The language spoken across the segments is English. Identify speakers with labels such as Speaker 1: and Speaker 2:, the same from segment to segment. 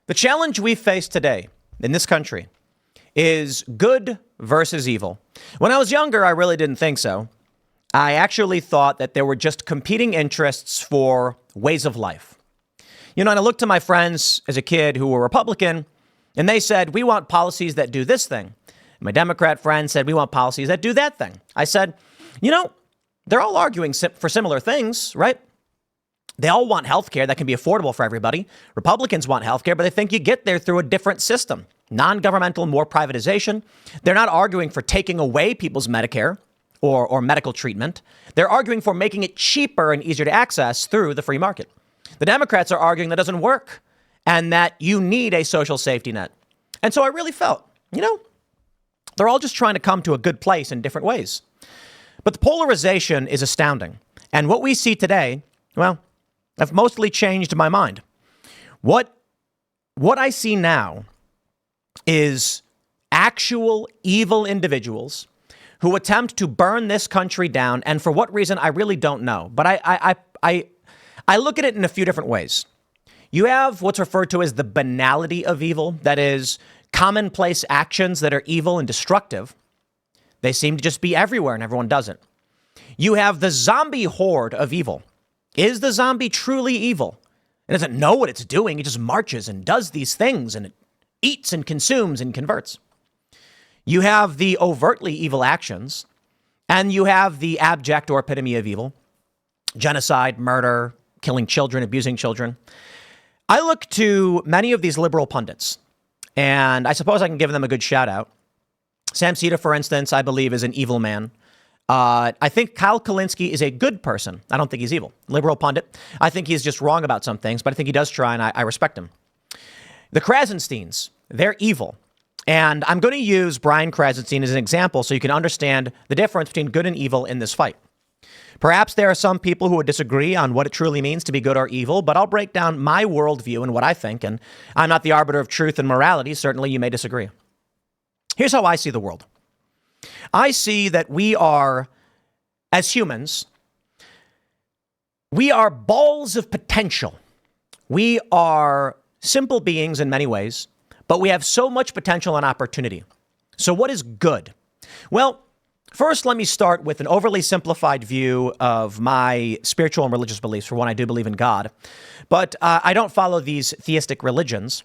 Speaker 1: The challenge we face today in this country is good versus evil. When I was younger, I really didn't think so. I actually thought that there were just competing interests for ways of life. And I looked to my friends as a kid who were Republican, and they said, we want policies that do this thing. My Democrat friend said, we want policies that do that thing. I said, they're all arguing for similar things, right? They all want health care that can be affordable for everybody. Republicans want health care, but they think you get there through a different system. Non-governmental, more privatization. They're not arguing for taking away people's Medicare or medical treatment. They're arguing for making it cheaper and easier to access through the free market. The Democrats are arguing that doesn't work and that you need a social safety net. And so I really felt, they're all just trying to come to a good place in different ways. But the polarization is astounding. And what we see today, well, I've mostly changed my mind. What I see now is actual evil individuals who attempt to burn this country down. And for what reason, I really don't know. But I look at it in a few different ways. You have what's referred to as the banality of evil. That is commonplace actions that are evil and destructive. They seem to just be everywhere and everyone does it. You have the zombie horde of evil. Is the zombie truly evil? It doesn't know what it's doing. It just marches and does these things and it eats and consumes and converts. You have the overtly evil actions and you have the abject or epitome of evil. Genocide, murder, killing children, abusing children. I look to many of these liberal pundits and I suppose I can give them a good shout out. Sam Sita, for instance, I believe is an evil man. I think Kyle Kulinski is a good person. I don't think he's evil. Liberal pundit. I think he's just wrong about some things, but I think he does try, and I respect him. The Krassensteins, they're evil. And I'm going to use Brian Krassenstein as an example so you can understand the difference between good and evil in this fight. Perhaps there are some people who would disagree on what it truly means to be good or evil, but I'll break down my worldview and what I think, and I'm not the arbiter of truth and morality. Certainly, you may disagree. Here's how I see the world. I see that we are, as humans, we are balls of potential. We are simple beings in many ways, but we have so much potential and opportunity. So what is good? Well, first, let me start with an overly simplified view of my spiritual and religious beliefs. For one, I do believe in God, but I don't follow these theistic religions.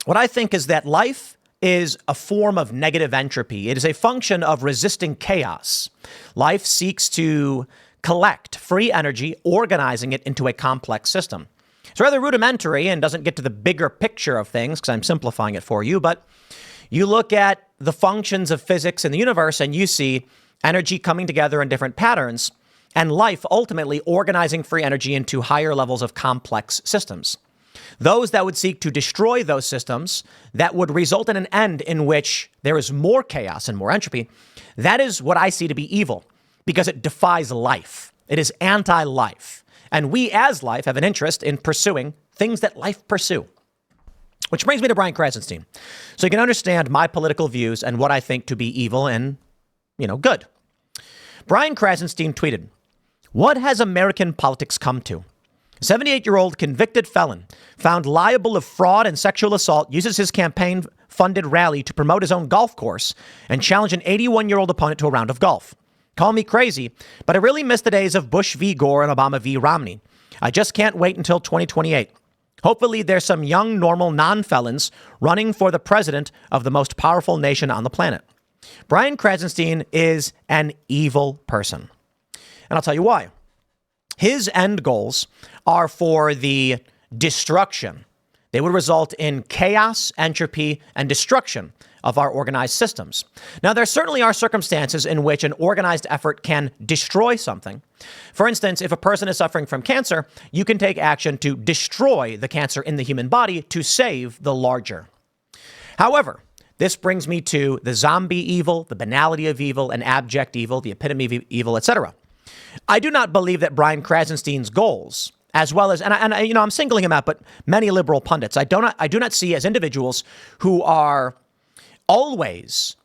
Speaker 1: What I think is that life is a form of negative entropy. It is a function of resisting chaos. Life seeks to collect free energy, organizing it into a complex system. It's rather rudimentary and doesn't get to the bigger picture of things because I'm simplifying it for you. But you look at the functions of physics in the universe and you see energy coming together in different patterns and life ultimately organizing free energy into higher levels of complex systems. Those that would seek to destroy those systems, that would result in an end in which there is more chaos and more entropy. That is what I see to be evil because it defies life. It is anti-life. And we as life have an interest in pursuing things that life pursue. Which brings me to Brian Krassenstein. So you can understand my political views and what I think to be evil and, good. Brian Krassenstein tweeted, "What has American politics come to? 78-year-old convicted felon found liable of fraud and sexual assault uses his campaign-funded rally to promote his own golf course and challenge an 81-year-old opponent to a round of golf. Call me crazy, but I really miss the days of Bush v. Gore and Obama v. Romney. I just can't wait until 2028. Hopefully there's some young, normal non-felons running for the president of the most powerful nation on the planet." Brian Krassenstein is an evil person. And I'll tell you why. His end goals are for the destruction. They would result in chaos, entropy, and destruction of our organized systems. Now, there certainly are circumstances in which an organized effort can destroy something. For instance, if a person is suffering from cancer, you can take action to destroy the cancer in the human body to save the larger. However, this brings me to the zombie evil, the banality of evil, and abject evil, the epitome of evil, etc. I do not believe that Brian Krassenstein's goals, as well as, and I'm singling him out, but many liberal pundits, I do not see as individuals who are always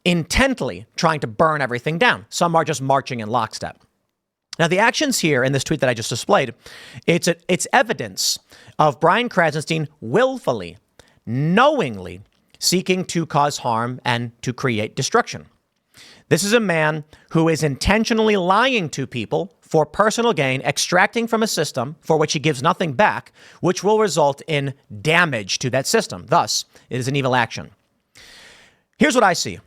Speaker 1: intently trying to burn everything down. Some are just marching in lockstep. Now, the actions here in this tweet that I just displayed, it's evidence of Brian Krassenstein willfully, knowingly seeking to cause harm and to create destruction. This is a man who is intentionally lying to people for personal gain, extracting from a system for which he gives nothing back, which will result in damage to that system. Thus, it is an evil action. Here's what I see.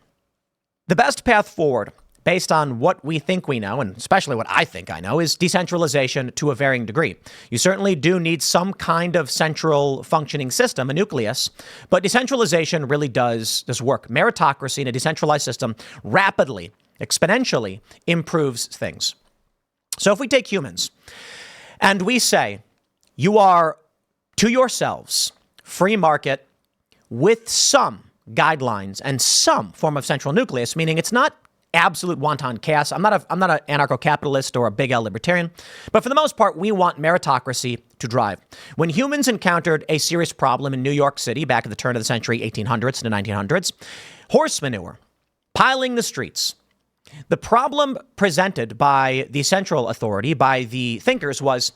Speaker 1: The best path forward, based on what we think we know, and especially what I think I know, is decentralization to a varying degree. You certainly do need some kind of central functioning system, a nucleus, but decentralization really does work. Meritocracy in a decentralized system rapidly, exponentially improves things. So if we take humans and we say, you are to yourselves, free market with some guidelines and some form of central nucleus, meaning it's not absolute wanton chaos. I'm not an anarcho-capitalist or a big L libertarian, but for the most part, we want meritocracy to drive. When humans encountered a serious problem in New York City back at the turn of the century, 1800s to 1900s, horse manure, piling the streets. The problem presented by the central authority, by the thinkers, was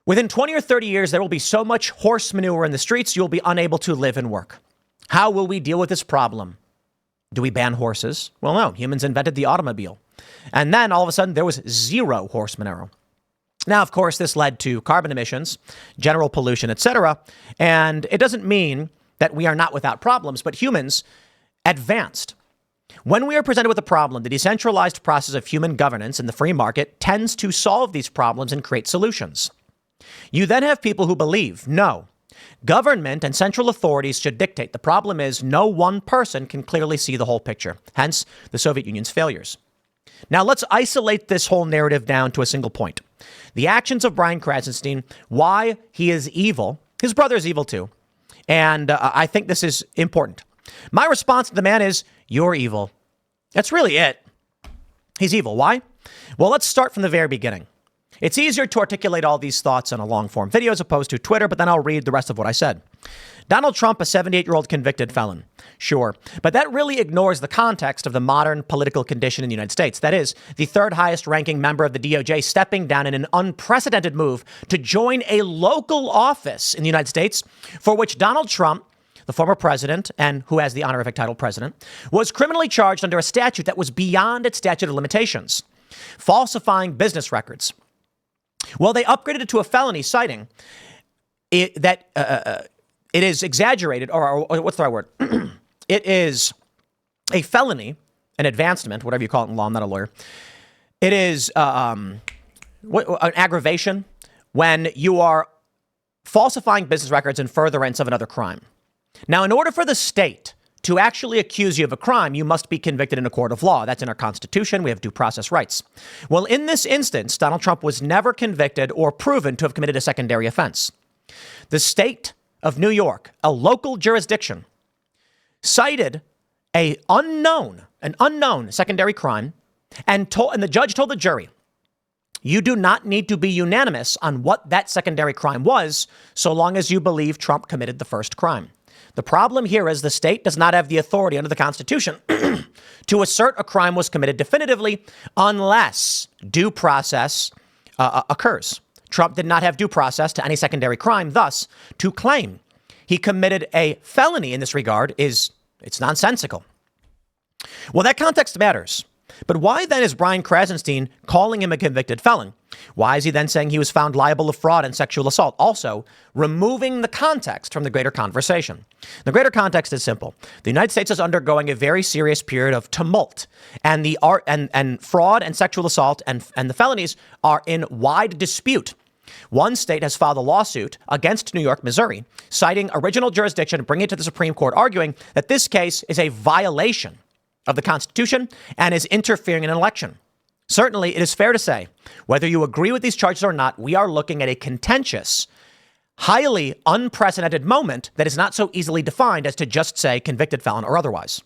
Speaker 1: within 20 or 30 years, there will be so much horse manure in the streets, you'll be unable to live and work. How will we deal with this problem? Do we ban horses? Well, no. Humans invented the automobile. And then all of a sudden there was zero horse manure. Now, of course, this led to carbon emissions, general pollution, etc. And it doesn't mean that we are not without problems, but humans advanced. When we are presented with a problem, the decentralized process of human governance in the free market tends to solve these problems and create solutions. You then have people who believe, no, government and central authorities should dictate. The problem is no one person can clearly see the whole picture, hence the Soviet Union's failures. Now let's isolate this whole narrative down to a single point. The actions of Brian Krassenstein, why he is evil. His brother is evil too. And I think this is important. My response to the man is, you're evil. That's really it. He's evil. Why? Well, let's start from the very beginning. It's easier to articulate all these thoughts in a long-form video as opposed to Twitter, but then I'll read the rest of what I said. Donald Trump, a 78-year-old convicted felon. Sure. But that really ignores the context of the modern political condition in the United States. That is, the third highest ranking member of the DOJ stepping down in an unprecedented move to join a local office in the United States for which Donald Trump, the former president, and who has the honorific title president, was criminally charged under a statute that was beyond its statute of limitations, falsifying business records. Well, they upgraded it to a felony, citing it is exaggerated, or what's the right word? It is a felony, an advancement, whatever you call it in law. I'm not a lawyer. It is an aggravation when you are falsifying business records in furtherance of another crime. Now, in order for the state to actually accuse you of a crime, you must be convicted in a court of law. That's in our Constitution. We have due process rights. Well, in this instance, Donald Trump was never convicted or proven to have committed a secondary offense. The state of New York, a local jurisdiction, cited an unknown secondary crime, and the judge told the jury, you do not need to be unanimous on what that secondary crime was, so long as you believe Trump committed the first crime. The problem here is the state does not have the authority under the Constitution to assert a crime was committed definitively unless due process occurs. Trump did not have due process to any secondary crime. Thus, to claim he committed a felony in this regard it's nonsensical. Well, that context matters. But why then is Brian Krassenstein calling him a convicted felon? Why is he then saying he was found liable of fraud and sexual assault? Also, removing the context from the greater conversation. The greater context is simple. The United States is undergoing a very serious period of tumult, and fraud and sexual assault and the felonies are in wide dispute. One state has filed a lawsuit against New York, Missouri, citing original jurisdiction, bringing it to the Supreme Court, arguing that this case is a violation of the Constitution and is interfering in an election. Certainly, it is fair to say, whether you agree with these charges or not, we are looking at a contentious, highly unprecedented moment that is not so easily defined as to just say convicted felon or otherwise.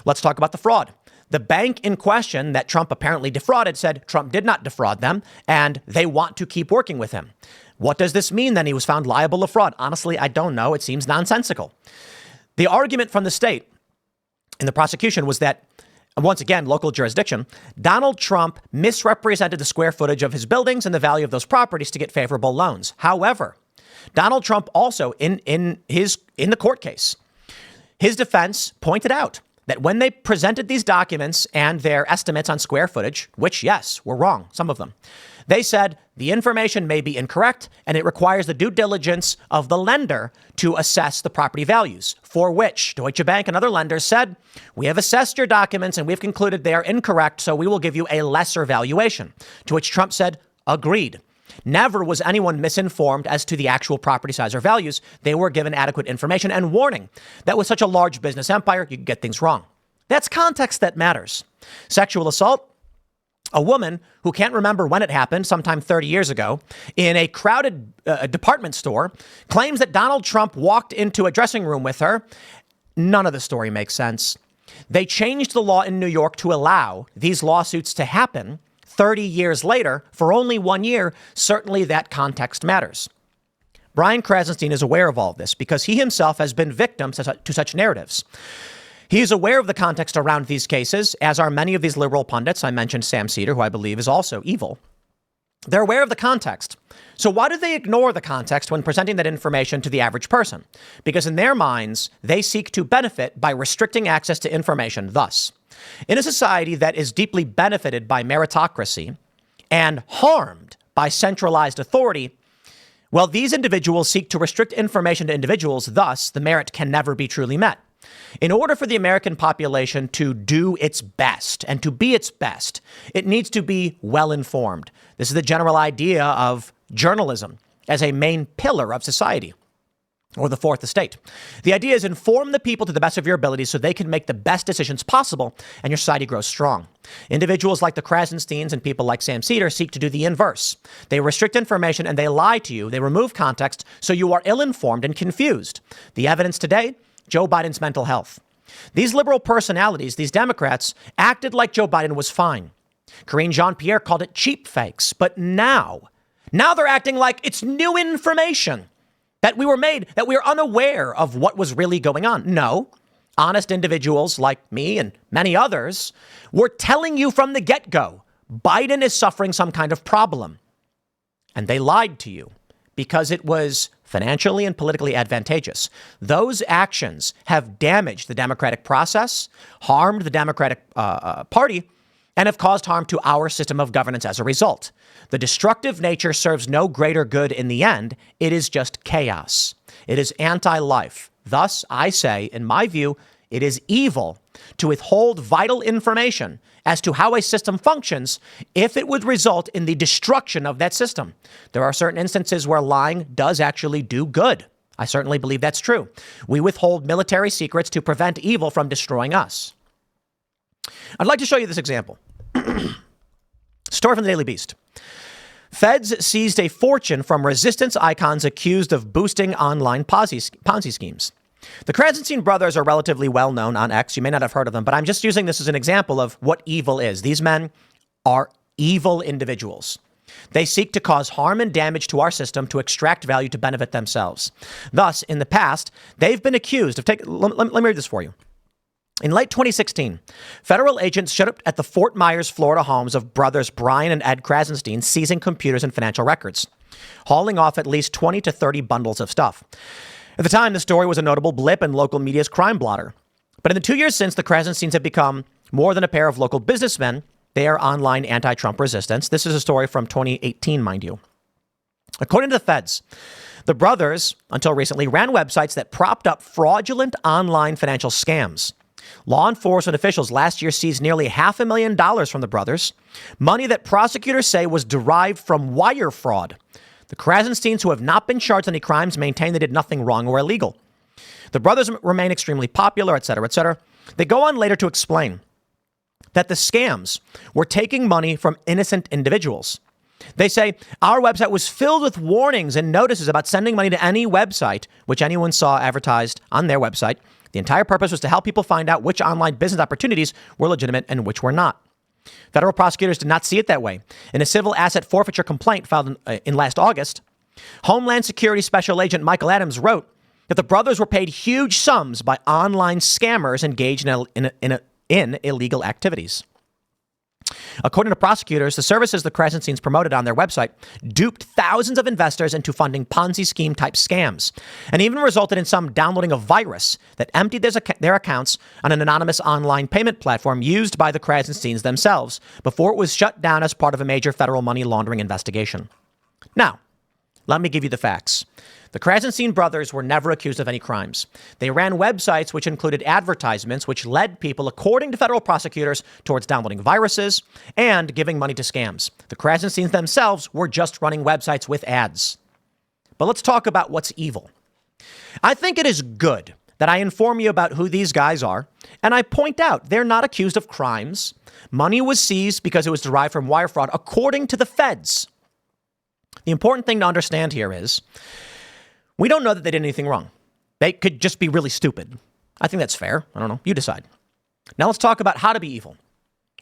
Speaker 1: Let's talk about the fraud. The bank in question that Trump apparently defrauded said Trump did not defraud them, and they want to keep working with him. What does this mean then? He was found liable of fraud. Honestly, I don't know. It seems nonsensical. The argument from the state in the prosecution was that once again, local jurisdiction, Donald Trump misrepresented the square footage of his buildings and the value of those properties to get favorable loans. However, Donald Trump also in the court case, his defense pointed out that when they presented these documents and their estimates on square footage, which, yes, were wrong, some of them, they said the information may be incorrect and it requires the due diligence of the lender to assess the property values, for which Deutsche Bank and other lenders said, we have assessed your documents and we've concluded they are incorrect, so we will give you a lesser valuation. To which Trump said, agreed. Never was anyone misinformed as to the actual property size or values. They were given adequate information and warning that with such a large business empire, you could get things wrong. That's context that matters. Sexual assault. A woman who can't remember when it happened, sometime 30 years ago, in a crowded department store, claims that Donald Trump walked into a dressing room with her. None of the story makes sense. They changed the law in New York to allow these lawsuits to happen 30 years later for only 1 year. Certainly that context matters. Brian Krassenstein is aware of all of this because he himself has been victim to such narratives. He is aware of the context around these cases, as are many of these liberal pundits. I mentioned Sam Seder, who I believe is also evil. They're aware of the context. So why do they ignore the context when presenting that information to the average person? Because in their minds, they seek to benefit by restricting access to information. Thus, in a society that is deeply benefited by meritocracy and harmed by centralized authority, well, these individuals seek to restrict information to individuals. Thus, the merit can never be truly met. In order for the American population to do its best and to be its best, it needs to be well informed. This is the general idea of journalism as a main pillar of society, or the fourth estate. The idea is inform the people to the best of your abilities so they can make the best decisions possible and your society grows strong. Individuals like the Krassensteins and people like Sam Seder seek to do the inverse. They restrict information and they lie to you. They remove context so you are ill-informed and confused. The evidence today, Joe Biden's mental health. These liberal personalities, these Democrats, acted like Joe Biden was fine. Karine Jean-Pierre called it cheap fakes. But now they're acting like it's new information that we are unaware of what was really going on. No, honest individuals like me and many others were telling you from the get-go, Biden is suffering some kind of problem. And they lied to you because it was financially and politically advantageous. Those actions have damaged the democratic process, harmed the Democratic Party, and have caused harm to our system of governance as a result. The destructive nature serves no greater good in the end. It is just chaos. It is anti-life. Thus, I say, in my view, it is evil to withhold vital information as to how a system functions if it would result in the destruction of that system. There are certain instances where lying does actually do good. I certainly believe that's true. We withhold military secrets to prevent evil from destroying us. I'd like to show you this example. Story from the Daily Beast. Feds seized a fortune from resistance icons accused of boosting online Ponzi schemes. The Krassenstein brothers are relatively well known on X. You may not have heard of them, but I'm just using this as an example of what evil is. These men are evil individuals. They seek to cause harm and damage to our system to extract value to benefit themselves. Thus, in the past, they've been accused of let me read this for you. In late 2016, federal agents showed up at the Fort Myers, Florida homes of brothers Brian and Ed Krassenstein, seizing computers and financial records, hauling off at least 20 to 30 bundles of stuff. At the time, the story was a notable blip in local media's crime blotter. But in the 2 years since, the Krassensteins have become more than a pair of local businessmen. They are online anti-Trump resistance. This is a story from 2018, mind you. According to the feds, the brothers, until recently, ran websites that propped up fraudulent online financial scams. Law enforcement officials last year seized nearly $500,000 from the brothers, money that prosecutors say was derived from wire fraud. The Krassensteins, who have not been charged with any crimes, maintain they did nothing wrong or illegal. The brothers remain extremely popular, et cetera, et cetera. They go on later to explain that the scams were taking money from innocent individuals. They say, our website was filled with warnings and notices about sending money to any website which anyone saw advertised on their website. The entire purpose was to help people find out which online business opportunities were legitimate and which were not. Federal prosecutors did not see it that way. In a civil asset forfeiture complaint filed in last August, Homeland Security Special Agent Michael Adams wrote that the brothers were paid huge sums by online scammers engaged in in illegal activities. According to prosecutors, the services the Krassensteins promoted on their website duped thousands of investors into funding Ponzi scheme type scams, and even resulted in some downloading a virus that emptied their accounts on an anonymous online payment platform used by the Krassensteins themselves before it was shut down as part of a major federal money laundering investigation. Now, let me give you the facts. The Krassenstein brothers were never accused of any crimes. They ran websites which included advertisements which led people, according to federal prosecutors, towards downloading viruses and giving money to scams. The Krassensteins themselves were just running websites with ads. But let's talk about what's evil. I think it is good that I inform you about who these guys are, and I point out they're not accused of crimes. Money was seized because it was derived from wire fraud, according to the feds. The important thing to understand here is we don't know that they did anything wrong. They could just be really stupid. I think that's fair. I don't know. You decide. Now let's talk about how to be evil.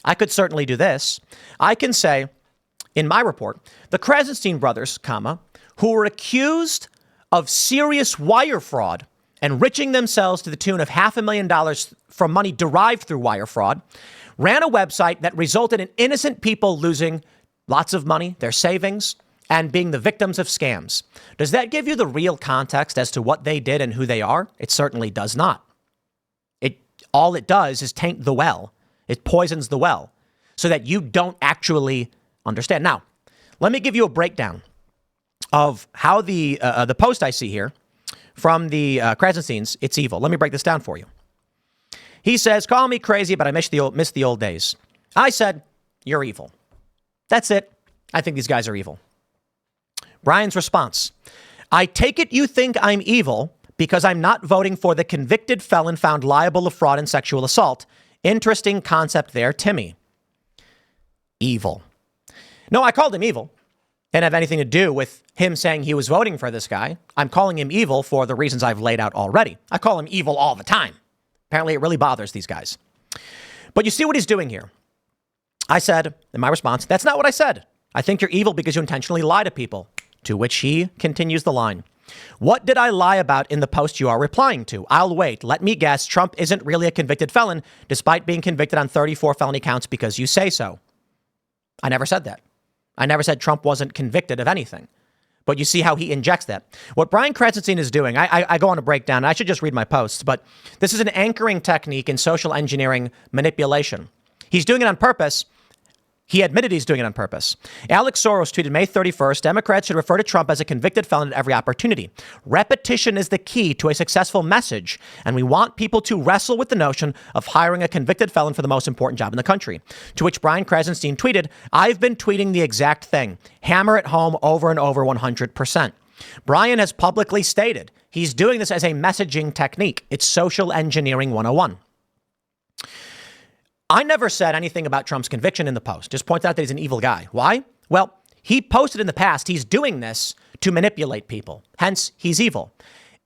Speaker 1: I could certainly do this. I can say in my report, the Krassenstein brothers, who were accused of serious wire fraud, enriching themselves to the tune of $500,000 from money derived through wire fraud, ran a website that resulted in innocent people losing lots of money, their savings, and being the victims of scams. Does that give you the real context as to what they did and who they are? It certainly does not. All it does is taint the well. It poisons the well so that you don't actually understand. Now, let me give you a breakdown of how the post I see here from the Krassensteins, it's evil. Let me break this down for you. He says, call me crazy, but I miss the old days. I said, you're evil. That's it. I think these guys are evil. Brian's response, I take it you think I'm evil because I'm not voting for the convicted felon found liable of fraud and sexual assault. Interesting concept there, Timmy. Evil. No, I called him evil. Didn't have anything to do with him saying he was voting for this guy. I'm calling him evil for the reasons I've laid out already. I call him evil all the time. Apparently, it really bothers these guys. But you see what he's doing here. I said, in my response, that's not what I said. I think you're evil because you intentionally lie to people. To which he continues the line. What did I lie about in the post you are replying to? I'll wait. Let me guess. Trump isn't really a convicted felon, despite being convicted on 34 felony counts because you say so. I never said that. I never said Trump wasn't convicted of anything. But you see how he injects that. What Brian Krassenstein is doing, I go on a breakdown. I should just read my posts, but this is an anchoring technique in social engineering manipulation. He's doing it on purpose. He admitted he's doing it on purpose. Alex Soros tweeted May 31st, Democrats should refer to Trump as a convicted felon at every opportunity. Repetition is the key to a successful message, and we want people to wrestle with the notion of hiring a convicted felon for the most important job in the country. To which Brian Krassenstein tweeted, I've been tweeting the exact thing. Hammer it home over and over 100%. Brian has publicly stated he's doing this as a messaging technique. It's social engineering 101. I never said anything about Trump's conviction in the post. Just pointed out that he's an evil guy. Why? Well, he posted in the past he's doing this to manipulate people. Hence, he's evil.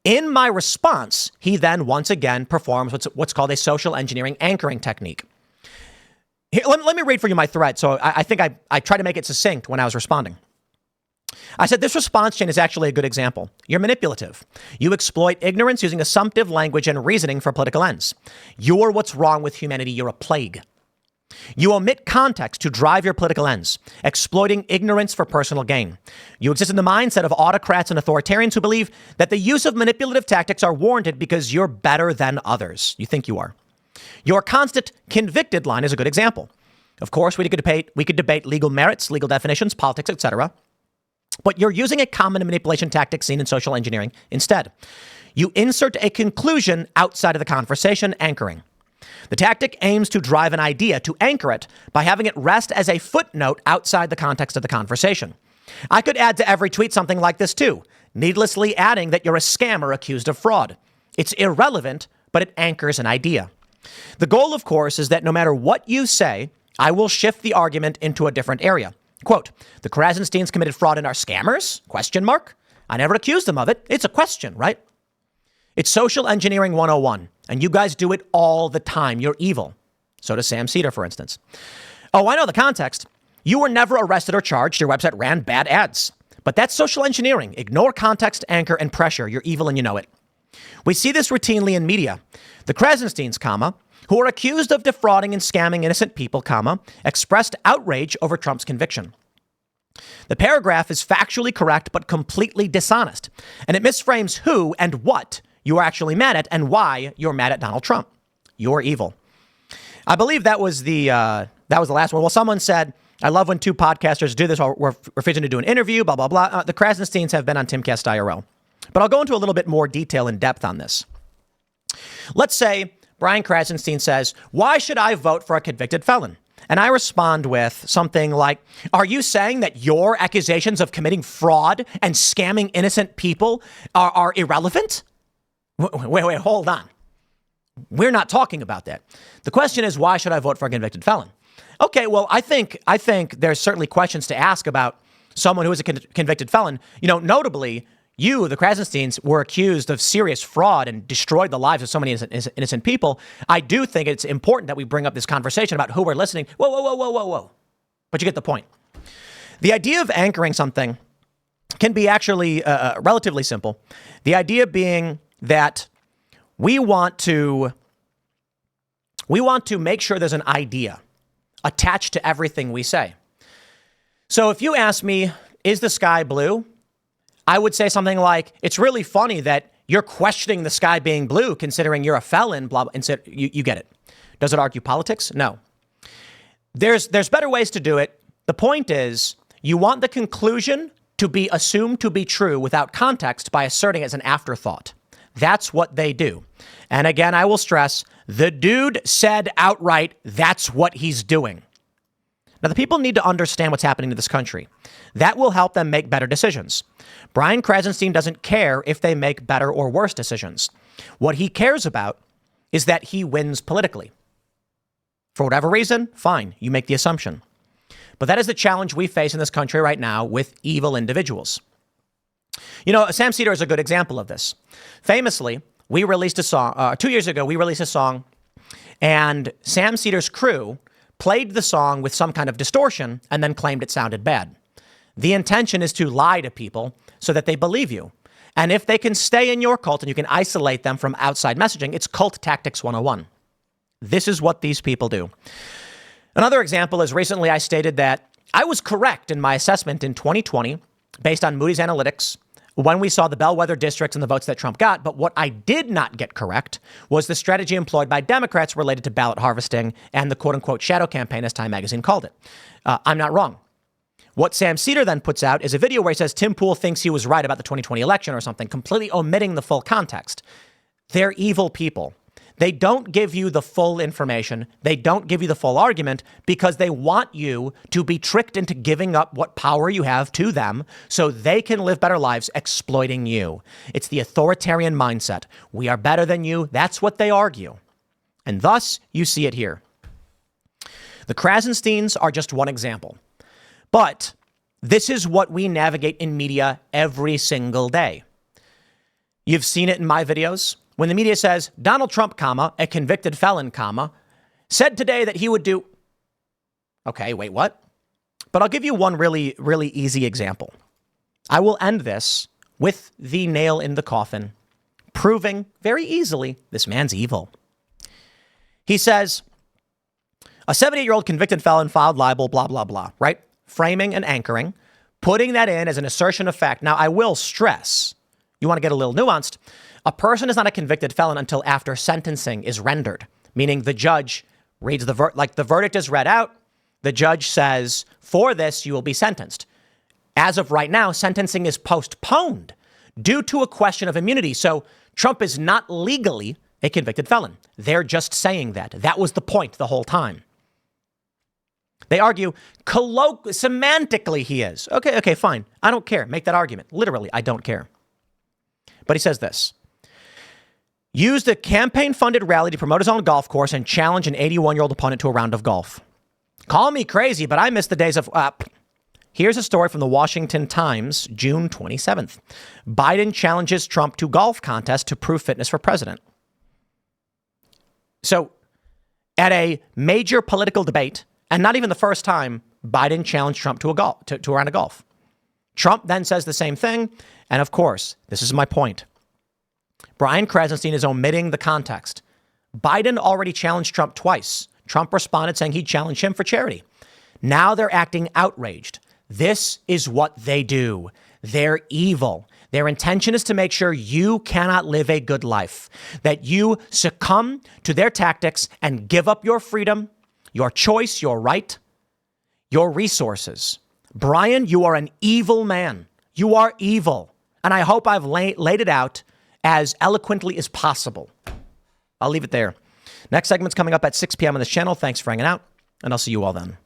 Speaker 1: In my response, he then once again performs what's called a social engineering anchoring technique. Here, let me read for you my thread. So I think I tried to make it succinct when I was responding. I said, this response chain is actually a good example. You're manipulative. You exploit ignorance using assumptive language and reasoning for political ends. You're what's wrong with humanity. You're a plague. You omit context to drive your political ends, exploiting ignorance for personal gain. You exist in the mindset of autocrats and authoritarians who believe that the use of manipulative tactics are warranted because you're better than others. You think you are. Your constant convicted line is a good example. Of course, we could debate legal merits, legal definitions, politics, etc. But you're using a common manipulation tactic seen in social engineering instead. You insert a conclusion outside of the conversation, anchoring. The tactic aims to drive an idea, to anchor it, by having it rest as a footnote outside the context of the conversation. I could add to every tweet something like this too, needlessly adding that you're a scammer accused of fraud. It's irrelevant, but it anchors an idea. The goal, of course, is that no matter what you say, I will shift the argument into a different area. Quote, the Krassensteins committed fraud and are scammers? Question mark. I never accused them of it. It's a question, right? It's social engineering 101, and you guys do it all the time. You're evil. So does Sam Cedar, for instance. Oh, I know the context. You were never arrested or charged. Your website ran bad ads. But that's social engineering. Ignore context, anchor, and pressure. You're evil and you know it. We see this routinely in media. The Krassensteins, who are accused of defrauding and scamming innocent people, expressed outrage over Trump's conviction. The paragraph is factually correct but completely dishonest, and it misframes who and what you are actually mad at and why you're mad at Donald Trump. You're evil. I believe that was the last one. Well, someone said, I love when two podcasters do this. We're refusing to do an interview, blah, blah, blah. The Krassensteins have been on Timcast IRL. But I'll go into a little bit more detail and depth on this. Let's say Brian Krassenstein says, why should I vote for a convicted felon? And I respond with something like, are you saying that your accusations of committing fraud and scamming innocent people are irrelevant? Wait, hold on. We're not talking about that. The question is, why should I vote for a convicted felon? Okay, well, I think there's certainly questions to ask about someone who is a convicted felon. You know, notably, you, the Krassensteins, were accused of serious fraud and destroyed the lives of so many innocent people. I do think it's important that we bring up this conversation about who we're listening. Whoa. But you get the point. The idea of anchoring something can be actually relatively simple. The idea being that we want to make sure there's an idea attached to everything we say. So if you ask me, is the sky blue? I would say something like, it's really funny that you're questioning the sky being blue, considering you're a felon, blah, blah, and you get it. Does it argue politics? No. There's better ways to do it. The point is, you want the conclusion to be assumed to be true without context by asserting it as an afterthought. That's what they do. And again, I will stress, the dude said outright, that's what he's doing. Now, the people need to understand what's happening to this country. That will help them make better decisions. Brian Krassenstein doesn't care if they make better or worse decisions. What he cares about is that he wins politically. For whatever reason, fine, you make the assumption. But that is the challenge we face in this country right now with evil individuals. You know, Sam Cedar is a good example of this. Famously, we released a song, 2 years ago, we released a song, and Sam Cedar's crew played the song with some kind of distortion and then claimed it sounded bad. The intention is to lie to people so that they believe you. And if they can stay in your cult and you can isolate them from outside messaging, it's cult tactics 101. This is what these people do. Another example is recently I stated that I was correct in my assessment in 2020 based on Moody's Analytics when we saw the bellwether districts and the votes that Trump got. But what I did not get correct was the strategy employed by Democrats related to ballot harvesting and the quote unquote shadow campaign, as Time magazine called it. I'm not wrong. What Sam Cedar then puts out is a video where he says Tim Pool thinks he was right about the 2020 election or something, completely omitting the full context. They're evil people. They don't give you the full information. They don't give you the full argument because they want you to be tricked into giving up what power you have to them so they can live better lives exploiting you. It's the authoritarian mindset. We are better than you. That's what they argue. And thus, you see it here. The Krassensteins are just one example. But this is what we navigate in media every single day. You've seen it in my videos. When the media says Donald Trump, a convicted felon, said today that he would do. Okay, wait, what? But I'll give you one really, really easy example. I will end this with the nail in the coffin, proving very easily this man's evil. He says, a 78-year-old convicted felon filed libel, blah, blah, blah, right? Framing and anchoring, putting that in as an assertion of fact. Now, I will stress, you want to get a little nuanced, a person is not a convicted felon until after sentencing is rendered, meaning the judge reads the verdict is read out. The judge says, for this, you will be sentenced. As of right now, sentencing is postponed due to a question of immunity. So Trump is not legally a convicted felon. They're just saying that. That was the point the whole time. They argue semantically he is. Okay, fine. I don't care. Make that argument. Literally, I don't care. But he says this. Used a campaign-funded rally to promote his own golf course and challenge an 81-year-old opponent to a round of golf. Call me crazy, but I miss the days of... Here's a story from the Washington Times, June 27th. Biden challenges Trump to golf contest to prove fitness for president. So, at a major political debate, and not even the first time, Biden challenged Trump to a round of golf. Trump then says the same thing, and of course, this is my point. Brian Krassenstein is omitting the context. Biden already challenged Trump twice. Trump responded saying he'd challenge him for charity. Now they're acting outraged. This is what they do. They're evil. Their intention is to make sure you cannot live a good life, that you succumb to their tactics and give up your freedom, your choice, your right, your resources. Brian, you are an evil man. You are evil. And I hope I've laid it out as eloquently as possible. I'll leave it there. Next segment's coming up at 6 p.m. on this channel. Thanks for hanging out, and I'll see you all then.